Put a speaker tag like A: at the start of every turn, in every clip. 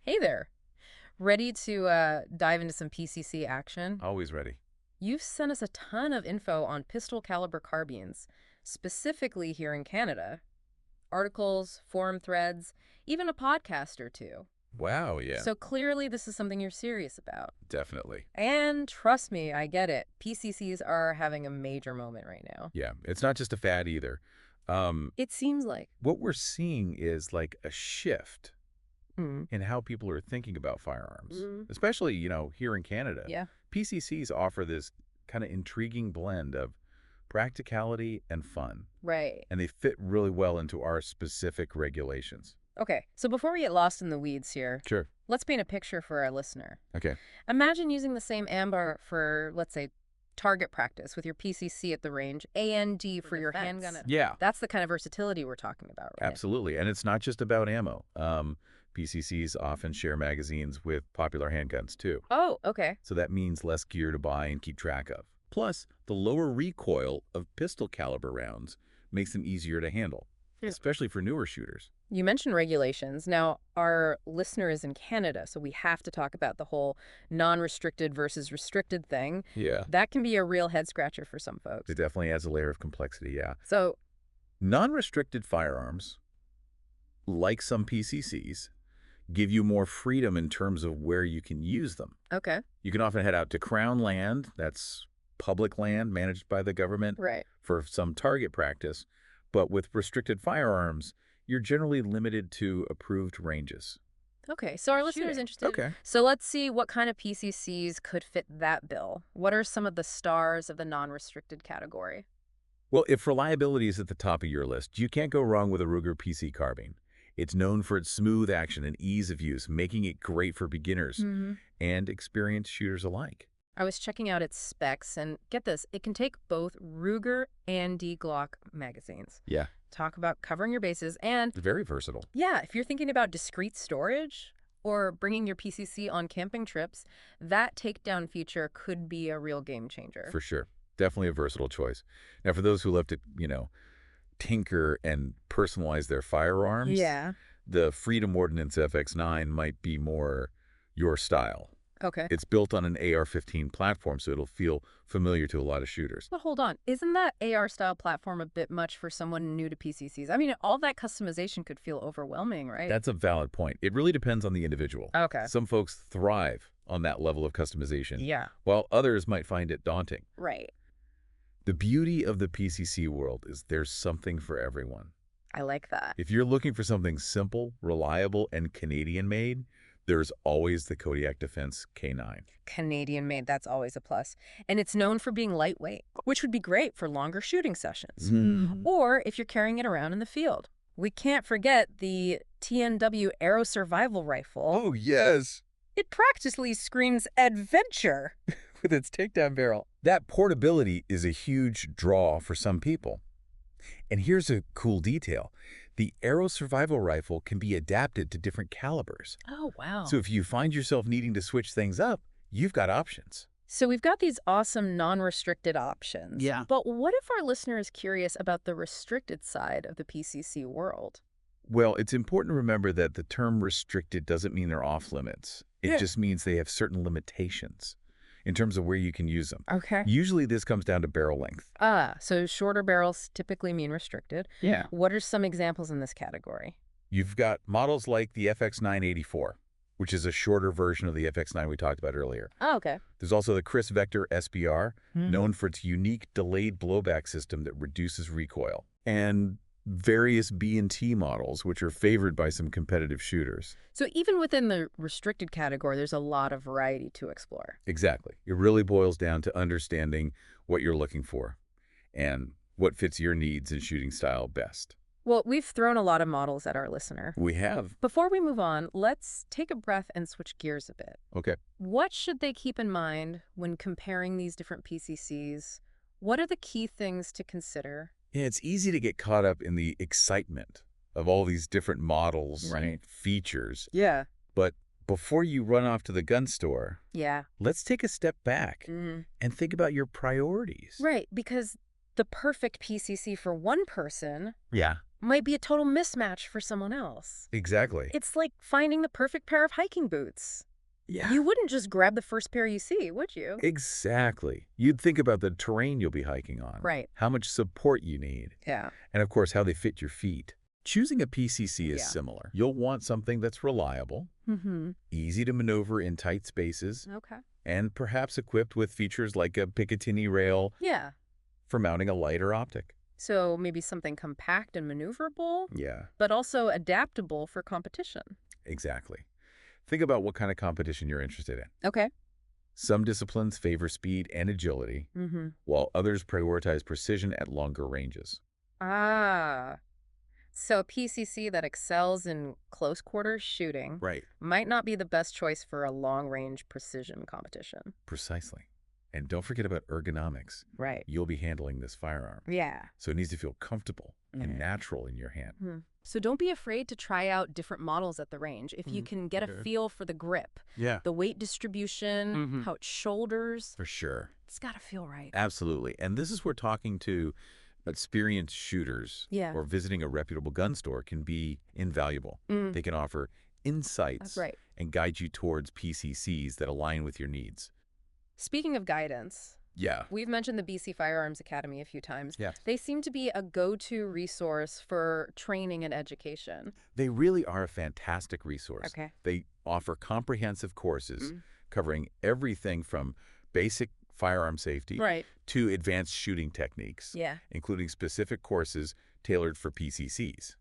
A: Hey there. Ready to dive into some PCC action?
B: Always ready.
A: You've sent us a ton of info on Pistol Caliber Carbines, specifically here in Canada. Articles, forum threads, even a podcast or two.
B: Wow, yeah,
A: So clearly this is something you're serious about.
B: definitely.
A: And trust me, I get it. PCCs are having a major moment right now.
B: Yeah, it's not just a fad either.
A: It seems like.
B: What we're seeing is like a shift
A: Mm.
B: in how people are thinking about firearms,
A: Mm.
B: especially, here in Canada.
A: Yeah.
B: PCCs offer this kind of intriguing blend of practicality and fun,
A: Right.
B: and they fit really well into our specific regulations.
A: Okay, so before we get lost in the weeds here,
B: Sure.
A: let's paint a picture for our listener.
B: Okay.
A: Imagine using the same amber for, let's say, target practice with your PCC at the range, AND for your handgun at home.
B: Yeah,
A: That's the kind of versatility we're talking about, right?
B: absolutely. And it's not just about ammo. PCCs often share magazines with popular handguns, too.
A: Oh, okay.
B: So that means less gear to buy and keep track of. Plus, the lower recoil of pistol caliber rounds makes them easier to handle, especially for newer shooters.
A: You mentioned regulations. Now, our listener is in Canada, so we have to talk about the whole non-restricted versus restricted thing.
B: Yeah.
A: That can be a real head-scratcher for some folks.
B: It definitely adds a layer of complexity, yeah.
A: So,
B: Non-restricted firearms, like some PCCs, give you more freedom in terms of where you can use them.
A: okay.
B: You can often head out to Crown land, that's public land managed by the government,
A: Right.
B: for some target practice. But with restricted firearms, you're generally limited to approved ranges.
A: Okay, so our listener is
B: Shooting.
A: interested.
B: Okay.
A: So let's see what kind of PCCs could fit that bill. What are some of the stars of the non-restricted category?
B: Well, if reliability is at the top of your list, you can't go wrong with a Ruger PC Carbine. It's known for its smooth action and ease of use, making it great for beginners and experienced shooters alike.
A: I was checking out its specs, and get this, it can take both Ruger and Glock magazines.
B: Yeah,
A: Talk about covering your bases, and
B: very versatile.
A: yeah, if you're thinking about discrete storage or bringing your PCC on camping trips, that takedown feature could be a real game changer.
B: For sure. Definitely a versatile choice. Now, for those who love to, tinker and personalize their firearms,
A: Yeah.
B: the Freedom Ordnance FX-9 might be more your style.
A: Okay.
B: It's built on an AR-15 platform, so it'll feel familiar to a lot of shooters.
A: But hold on, isn't that AR-style platform a bit much for someone new to PCCs? I mean, all that customization could feel overwhelming, right?
B: That's a valid point. It really depends on the individual.
A: Okay.
B: Some folks thrive on that level of customization,
A: Yeah.
B: while others might find it daunting.
A: Right.
B: The beauty of the PCC world is there's something for everyone.
A: I like that.
B: If you're looking for something simple, reliable, and Canadian-made, there's always the Kodiak Defense K9.
A: Canadian made, that's always a plus. And it's known for being lightweight, which would be great for longer shooting sessions. Or if you're carrying it around in the field. We can't forget the TNW Aero Survival Rifle.
B: Oh, yes!
A: It practically screams adventure.
B: With its takedown barrel. That portability is a huge draw for some people. And here's a cool detail. The Aero Survival Rifle can be adapted to different calibers.
A: Oh, wow.
B: So if you find yourself needing to switch things up, you've got options.
A: So we've got these awesome non-restricted options.
B: Yeah.
A: But what if our listener is curious about the restricted side of the PCC world?
B: Well, it's important to remember that the term restricted doesn't mean they're off limits. It just means they have certain limitations in terms of where you can use them.
A: Okay.
B: Usually this comes down to barrel length.
A: So shorter barrels typically mean restricted.
B: Yeah.
A: What are some examples in this category?
B: You've got models like the FX-984, which is a shorter version of the FX-9 we talked about earlier.
A: Oh, okay.
B: There's also the Chris Vector SBR, known for its unique delayed blowback system that reduces recoil. And various B&T models, which are favored by some competitive shooters.
A: So even within the restricted category, there's a lot of variety to explore.
B: Exactly. It really boils down to understanding what you're looking for and what fits your needs and shooting style best.
A: Well, we've thrown a lot of models at our listener.
B: We have.
A: Before we move on, let's take a breath and switch gears a bit.
B: Okay.
A: What should they keep in mind when comparing these different PCCs? What are the key things to consider?
B: Yeah, it's easy to get caught up in the excitement of all these different models and features.
A: Yeah.
B: But before you run off to the gun store,
A: Yeah.
B: let's take a step back and think about your priorities.
A: Right, because the perfect PCC for one person might be a total mismatch for someone else.
B: Exactly.
A: It's like finding the perfect pair of hiking boots.
B: Yeah.
A: You wouldn't just grab the first pair you see, would you?
B: Exactly. You'd think about the terrain you'll be hiking on.
A: Right.
B: How much support you need.
A: Yeah.
B: And of course, how they fit your feet. Choosing a PCC is
A: Yeah.
B: similar. You'll want something that's reliable, easy to maneuver in tight spaces,
A: Okay.
B: and perhaps equipped with features like a Picatinny rail
A: Yeah.
B: for mounting a lighter optic.
A: So maybe something compact and maneuverable,
B: Yeah,
A: but also adaptable for competition.
B: exactly. Think about what kind of competition you're interested in.
A: Okay.
B: Some disciplines favor speed and agility, while others prioritize precision at longer ranges.
A: Ah. So a PCC that excels in close quarters shooting
B: Right.
A: might not be the best choice for a long-range precision competition.
B: Precisely. And don't forget about ergonomics.
A: Right.
B: You'll be handling this firearm,
A: Yeah.
B: so it needs to feel comfortable and natural in your hand.
A: So don't be afraid to try out different models at the range if you can get a feel for the grip,
B: Yeah.
A: the weight distribution, how it shoulders.
B: For sure.
A: It's got to feel right.
B: Absolutely. And this is where talking to experienced shooters or visiting a reputable gun store can be invaluable. They can offer insights
A: That's right.
B: and guide you towards PCCs that align with your needs.
A: Speaking of guidance,
B: Yeah.
A: we've mentioned the BC Firearms Academy a few times.
B: Yeah.
A: They seem to be a go-to resource for training and education.
B: They really are a fantastic resource.
A: Okay.
B: They offer comprehensive courses covering everything from basic firearm safety to advanced shooting techniques, including specific courses tailored for PCCs.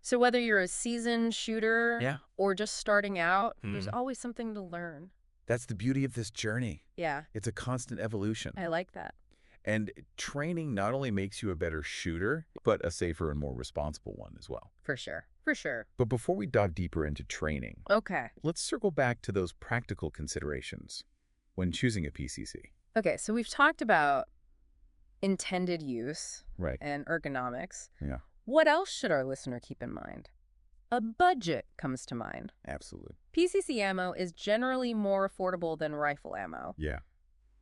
A: So whether you're a seasoned shooter or just starting out, there's always something to learn.
B: That's the beauty of this journey.
A: Yeah.
B: It's a constant evolution.
A: I like that.
B: And training not only makes you a better shooter, but a safer and more responsible one as well.
A: For sure. For sure.
B: But before we dive deeper into training,
A: Okay.
B: let's circle back to those practical considerations when choosing a PCC.
A: Okay, so we've talked about intended use and ergonomics.
B: Yeah.
A: What else should our listener keep in mind? A budget comes to mind.
B: Absolutely.
A: PCC ammo is generally more affordable than rifle ammo.
B: Yeah.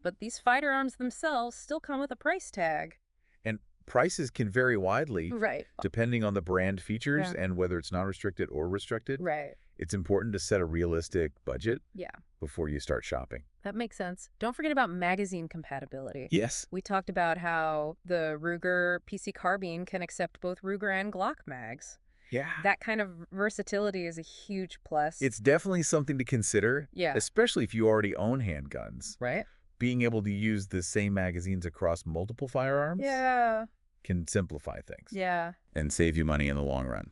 A: But these firearms themselves still come with a price tag.
B: And prices can vary widely
A: Right.
B: depending on the brand features and whether it's non-restricted or restricted.
A: Right.
B: It's important to set a realistic budget
A: Yeah.
B: before you start shopping.
A: That makes sense. Don't forget about magazine compatibility.
B: Yes.
A: We talked about how the Ruger PC Carbine can accept both Ruger and Glock mags.
B: Yeah.
A: That kind of versatility is a huge plus.
B: It's definitely something to consider, especially if you already own handguns.
A: Right.
B: Being able to use the same magazines across multiple firearms can simplify things.
A: Yeah.
B: And save you money in the long run.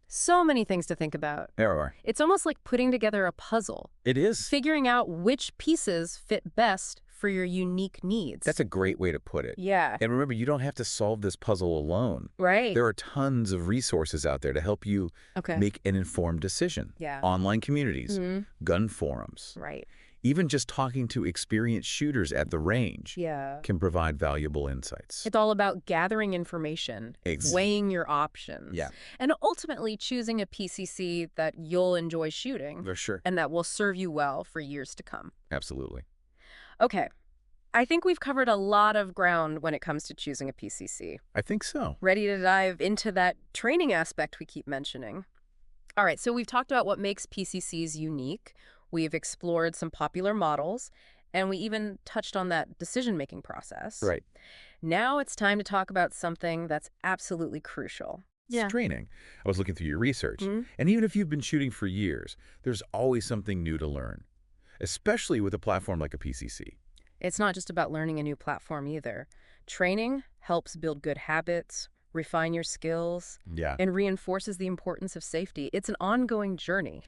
A: So many things to think about.
B: There are.
A: It's almost like putting together a puzzle.
B: It is.
A: Figuring out which pieces fit best for your unique needs.
B: That's a great way to put it.
A: Yeah.
B: And remember, you don't have to solve this puzzle alone.
A: Right.
B: There are tons of resources out there to help you make an informed decision.
A: Yeah.
B: Online communities, gun forums.
A: Right.
B: Even just talking to experienced shooters at the range can provide valuable insights.
A: It's all about gathering information, weighing your options, and ultimately choosing a PCC that you'll enjoy shooting
B: For sure.
A: and that will serve you well for years to come.
B: Absolutely.
A: Okay. I think we've covered a lot of ground when it comes to choosing a PCC.
B: I think so.
A: Ready to dive into that training aspect we keep mentioning. All right, so we've talked about what makes PCCs unique. We've explored some popular models, and we even touched on that decision-making process.
B: Right.
A: Now it's time to talk about something that's absolutely crucial.
B: It's training. I was looking through your research, and even if you've been shooting for years, there's always something new to learn, especially with a platform like a PCC.
A: It's not just about learning a new platform either. Training helps build good habits, refine your skills, and reinforces the importance of safety. It's an ongoing journey,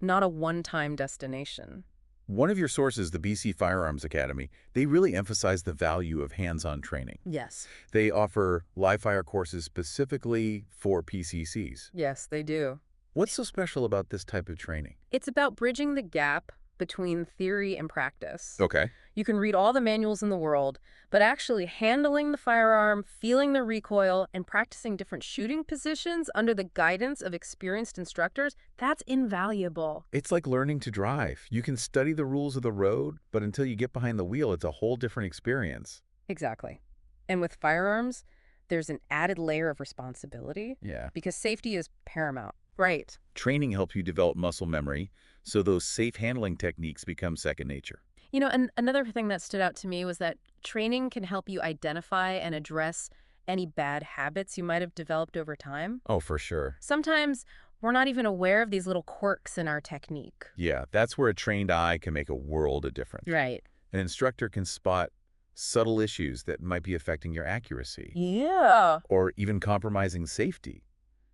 A: not a one-time destination.
B: One of your sources, the BC Firearms Academy, they really emphasize the value of hands-on training.
A: Yes.
B: They offer live fire courses specifically for PCCs.
A: Yes, they do.
B: What's so special about this type of training?
A: It's about bridging the gap between theory and practice.
B: Okay.
A: You can read all the manuals in the world, but actually handling the firearm, feeling the recoil, and practicing different shooting positions under the guidance of experienced instructors, that's invaluable.
B: It's like learning to drive. You can study the rules of the road, but until you get behind the wheel, it's a whole different experience.
A: Exactly. And with firearms, there's an added layer of responsibility.
B: Yeah.
A: Because safety is paramount. Right.
B: Training helps you develop muscle memory, so those safe handling techniques become second nature.
A: You know, and another thing that stood out to me was that training can help you identify and address any bad habits you might have developed over time.
B: Oh, for sure.
A: Sometimes we're not even aware of these little quirks in our technique.
B: Yeah, that's where a trained eye can make a world of difference.
A: Right.
B: An instructor can spot subtle issues that might be affecting your accuracy
A: Yeah.
B: or even compromising safety.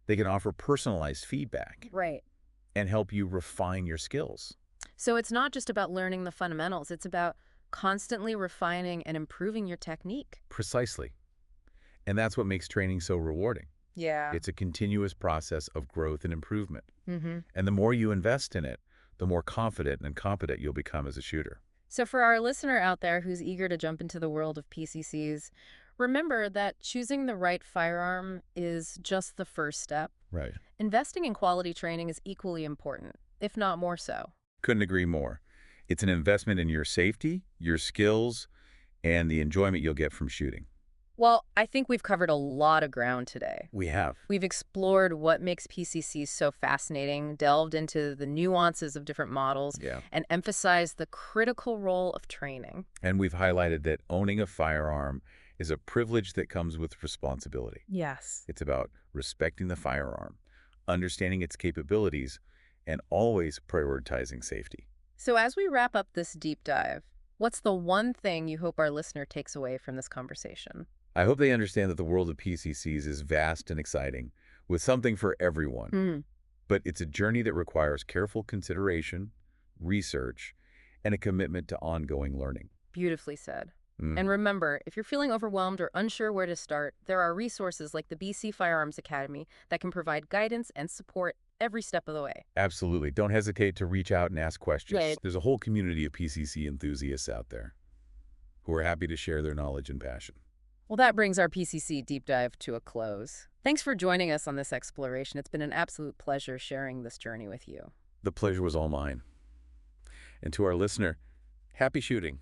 B: They can offer personalized feedback
A: Right.
B: and help you refine your skills.
A: So it's not just about learning the fundamentals. It's about constantly refining and improving your technique.
B: Precisely. And that's what makes training so rewarding.
A: Yeah.
B: It's a continuous process of growth and improvement.
A: Mm-hmm.
B: And the more you invest in it, the more confident and competent you'll become as a shooter.
A: So for our listener out there who's eager to jump into the world of PCCs, remember that choosing the right firearm is just the first step.
B: Right.
A: Investing in quality training is equally important, if not more so.
B: Couldn't agree more. It's an investment in your safety, your skills, and the enjoyment you'll get from shooting.
A: Well, I think we've covered a lot of ground today.
B: We have.
A: We've explored what makes PCCs so fascinating, delved into the nuances of different models,
B: Yeah.
A: and emphasized the critical role of training.
B: And we've highlighted that owning a firearm is a privilege that comes with responsibility.
A: Yes.
B: It's about respecting the firearm, understanding its capabilities, and always prioritizing safety.
A: So as we wrap up this deep dive, what's the one thing you hope our listener takes away from this conversation?
B: I hope they understand that the world of PCCs is vast and exciting, with something for everyone. But it's a journey that requires careful consideration, research, and a commitment to ongoing learning.
A: Beautifully said. And remember, if you're feeling overwhelmed or unsure where to start, there are resources like the BC Firearms Academy that can provide guidance and support every step of the way.
B: Absolutely. Don't hesitate to reach out and ask questions.
A: Right.
B: There's a whole community of PCC enthusiasts out there who are happy to share their knowledge and passion.
A: Well, that brings our PCC deep dive to a close. Thanks for joining us on this exploration. It's been an absolute pleasure sharing this journey with you.
B: The pleasure was all mine. And to our listener, happy shooting.